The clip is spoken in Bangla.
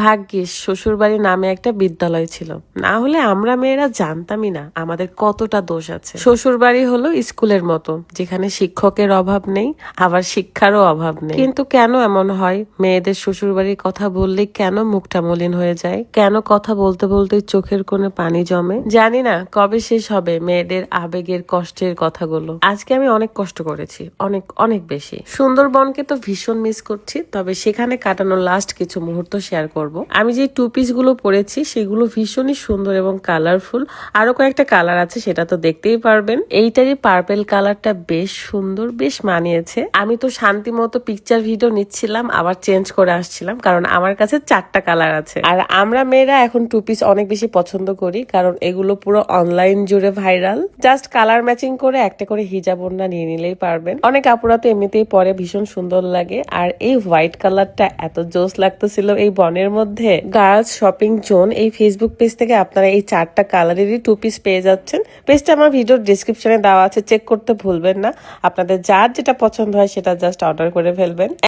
ভাগ্যিস শ্বশুরবাড়ি নামে একটা বিদ্যালয় ছিল, না হলে আমরা মেয়েরা জানতামই না আমাদের কতটা দোষ আছে। শ্বশুরবাড়ি হলো স্কুলের মতো, যেখানে শিক্ষকের অভাব নেই, আবার শিক্ষারও অভাব নেই। কিন্তু কেন এমন হয়? মেয়েদের শ্বশুরবাড়ির কথা বললে কেন মুখটা মলিন হয়ে যায়? কেন কথা বলতে বলতে চোখের কোণে পানি জমে? জানি না কবে শেষ হবে মেয়েদের আবেগের কষ্টের কথাগুলো। আজকে আমি অনেক কষ্ট করেছি, অনেক অনেক বেশি। সুন্দরবনকে তো ভীষণ মিস করছি, তবে সেখানে কাটানো লাস্ট কিছু মুহূর্ত শেয়ার করব। আমি যে টু পিস গুলো পরেছি সেগুলো ভীষণই সুন্দর এবং কালারফুল। আরো কয়েকটা কালার আছে, সেটা তো দেখতেই পারবেন। এইটারই পার্পেল কালারটা বেশ সুন্দর, বেশ মানিয়েছে। আমি তো শান্তি মতো পিকচার ভিডিও নিচ্ছিলাম, আবার চেঞ্জ করে আসছিলাম, কারণ আমার কাছে 4টা কালার আছে। আর আমরা মেয়েরা এখন টু পিস অনেক বেশি পছন্দ করি, কারণ এগুলো পুরো অনলাইন জুড়ে ভাইরাল। জাস্ট কালার ম্যাচিং করে একটা করে হিজাব ওড়না নিয়ে নিলেই পারবেন। অনেক আপুরা তো এমনিতেই পরে ভীষণ সুন্দর লাগে। আর এই হোয়াইট কালারটা এত জোস লাগতেছিল এই বনের মধ্যে। গার্লস শপিং জোন এই ফেসবুক পেজ থেকে আপনারা এই 4টা কালারেরই টু পিস পেয়ে যাচ্ছেন। পেজটা আমার ভিডিওর ডিসক্রিপশনে দেওয়া আছে, চেক করতে ভুলবেন না। আপনাদের যার যেটা পছন্দ হয় সেটা জাস্ট অর্ডার করে ফেলবেন।